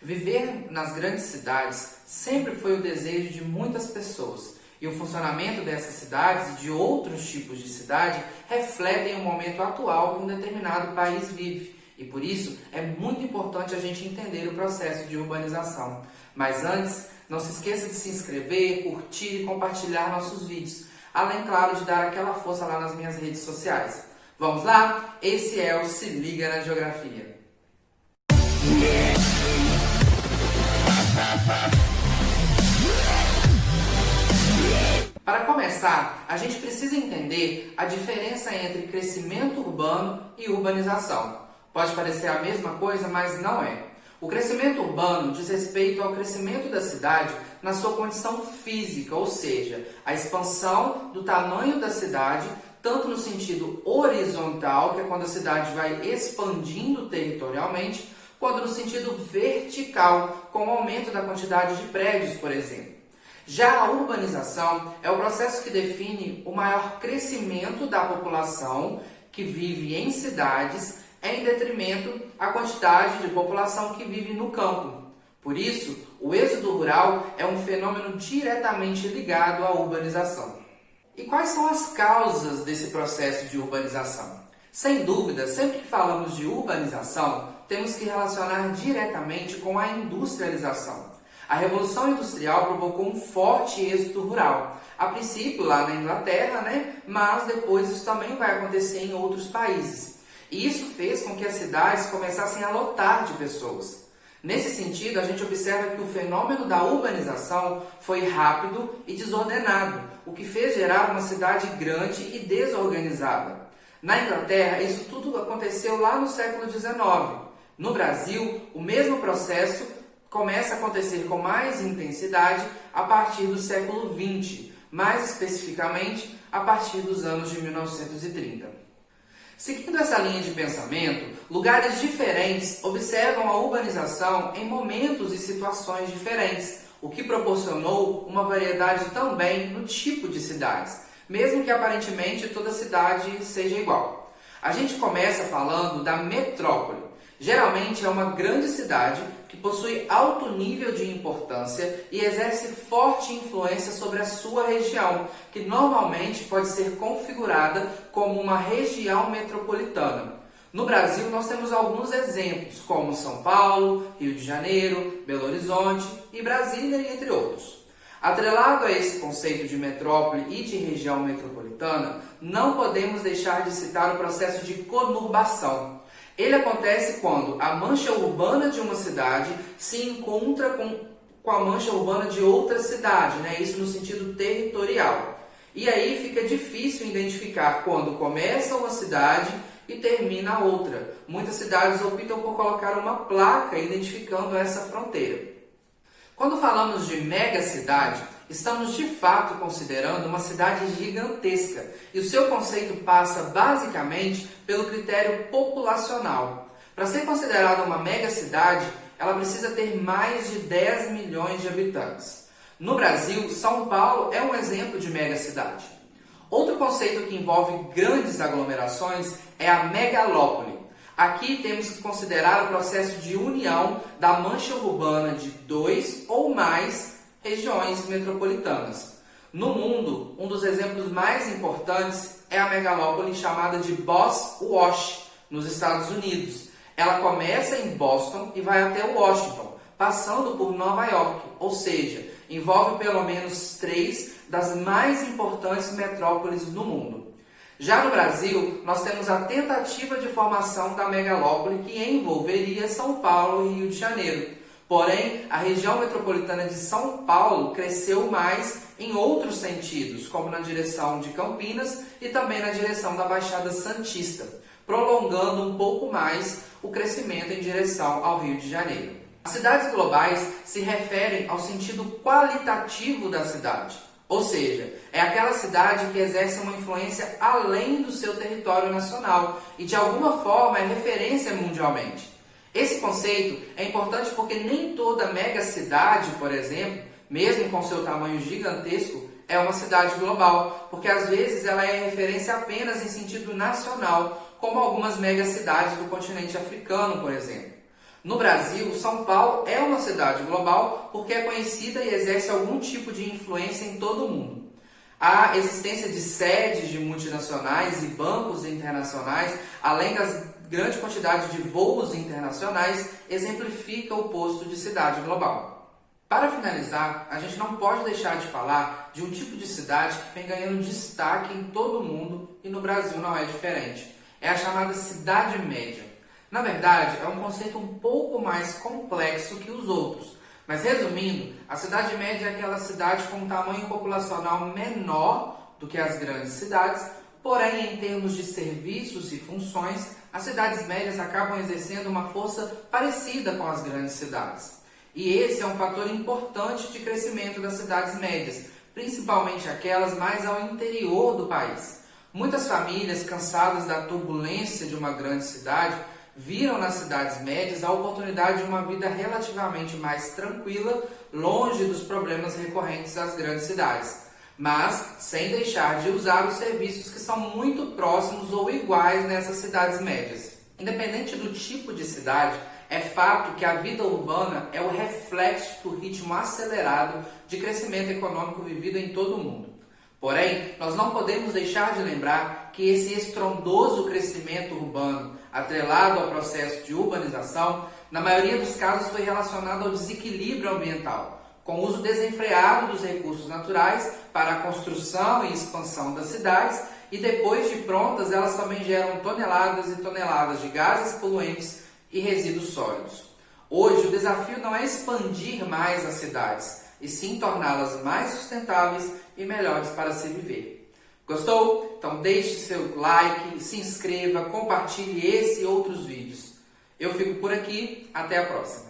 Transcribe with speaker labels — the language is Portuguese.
Speaker 1: Viver nas grandes cidades sempre foi o desejo de muitas pessoas, e o funcionamento dessas cidades e de outros tipos de cidade refletem o momento atual que um determinado país vive, e por isso é muito importante a gente entender o processo de urbanização. Mas antes, não se esqueça de se inscrever, curtir e compartilhar nossos vídeos, além, claro, de dar aquela força lá nas minhas redes sociais. Vamos lá? Esse é o Se Liga na Geografia. Para começar, a gente precisa entender a diferença entre crescimento urbano e urbanização. Pode parecer a mesma coisa, mas não é. O crescimento urbano diz respeito ao crescimento da cidade na sua condição física, ou seja, a expansão do tamanho da cidade, tanto no sentido horizontal, que é quando a cidade vai expandindo territorialmente, quanto no sentido vertical, com o aumento da quantidade de prédios, por exemplo. Já a urbanização é o processo que define o maior crescimento da população que vive em cidades, em detrimento à quantidade de população que vive no campo. Por isso, o êxodo rural é um fenômeno diretamente ligado à urbanização. E quais são as causas desse processo de urbanização? Sem dúvida, sempre que falamos de urbanização, temos que relacionar diretamente com a industrialização. A Revolução Industrial provocou um forte êxodo rural. A princípio lá na Inglaterra, mas depois isso também vai acontecer em outros países. E isso fez com que as cidades começassem a lotar de pessoas. Nesse sentido, a gente observa que o fenômeno da urbanização foi rápido e desordenado, o que fez gerar uma cidade grande e desorganizada. Na Inglaterra, isso tudo aconteceu lá no século XIX. No Brasil, o mesmo processo começa a acontecer com mais intensidade a partir do século XX, mais especificamente a partir dos anos de 1930. Seguindo essa linha de pensamento, lugares diferentes observam a urbanização em momentos e situações diferentes, o que proporcionou uma variedade também no tipo de cidades, mesmo que aparentemente toda cidade seja igual. A gente começa falando da metrópole. Geralmente é uma grande cidade que possui alto nível de importância e exerce forte influência sobre a sua região, que normalmente pode ser configurada como uma região metropolitana. No Brasil, nós temos alguns exemplos, como São Paulo, Rio de Janeiro, Belo Horizonte e Brasília, entre outros. Atrelado a esse conceito de metrópole e de região metropolitana, não podemos deixar de citar o processo de conurbação. Ele acontece quando a mancha urbana de uma cidade se encontra com a mancha urbana de outra cidade, isso no sentido territorial. E aí fica difícil identificar quando começa uma cidade e termina a outra. Muitas cidades optam por colocar uma placa identificando essa fronteira. Quando falamos de megacidade, estamos de fato considerando uma cidade gigantesca e o seu conceito passa basicamente pelo critério populacional. Para ser considerada uma megacidade, ela precisa ter mais de 10 milhões de habitantes. No Brasil, São Paulo é um exemplo de megacidade. Outro conceito que envolve grandes aglomerações é a megalópole. Aqui temos que considerar o processo de união da mancha urbana de 2 ou mais regiões metropolitanas. No mundo, um dos exemplos mais importantes é a megalópole chamada de Boston, nos Estados Unidos. Ela começa em Boston e vai até Washington, passando por Nova York, ou seja, envolve pelo menos 3 das mais importantes metrópoles do mundo. Já no Brasil, nós temos a tentativa de formação da megalópole que envolveria São Paulo e Rio de Janeiro. Porém, a região metropolitana de São Paulo cresceu mais em outros sentidos, como na direção de Campinas e também na direção da Baixada Santista, prolongando um pouco mais o crescimento em direção ao Rio de Janeiro. As cidades globais se referem ao sentido qualitativo da cidade. Ou seja, é aquela cidade que exerce uma influência além do seu território nacional e de alguma forma é referência mundialmente. Esse conceito é importante porque nem toda megacidade, por exemplo, mesmo com seu tamanho gigantesco, é uma cidade global, porque às vezes ela é referência apenas em sentido nacional, como algumas megacidades do continente africano, por exemplo. No Brasil, São Paulo é uma cidade global porque é conhecida e exerce algum tipo de influência em todo o mundo. A existência de sedes de multinacionais e bancos internacionais, além das grande quantidade de voos internacionais, exemplifica o posto de cidade global. Para finalizar, a gente não pode deixar de falar de um tipo de cidade que vem ganhando destaque em todo o mundo e no Brasil não é diferente. É a chamada cidade média. Na verdade, é um conceito um pouco mais complexo que os outros. Mas resumindo, a cidade média é aquela cidade com um tamanho populacional menor do que as grandes cidades, porém em termos de serviços e funções, as cidades médias acabam exercendo uma força parecida com as grandes cidades. E esse é um fator importante de crescimento das cidades médias, principalmente aquelas mais ao interior do país. Muitas famílias, cansadas da turbulência de uma grande cidade, viram nas cidades médias a oportunidade de uma vida relativamente mais tranquila, longe dos problemas recorrentes das grandes cidades, mas sem deixar de usar os serviços que são muito próximos ou iguais nessas cidades médias. Independente do tipo de cidade, é fato que a vida urbana é o reflexo do ritmo acelerado de crescimento econômico vivido em todo o mundo. Porém, nós não podemos deixar de lembrar que esse estrondoso crescimento urbano, atrelado ao processo de urbanização, na maioria dos casos foi relacionado ao desequilíbrio ambiental, com o uso desenfreado dos recursos naturais para a construção e expansão das cidades, e depois de prontas, elas também geram toneladas e toneladas de gases poluentes e resíduos sólidos. Hoje, o desafio não é expandir mais as cidades, e sim torná-las mais sustentáveis e melhores para se viver. Gostou? Então deixe seu like, se inscreva, compartilhe esse e outros vídeos. Eu fico por aqui, até a próxima.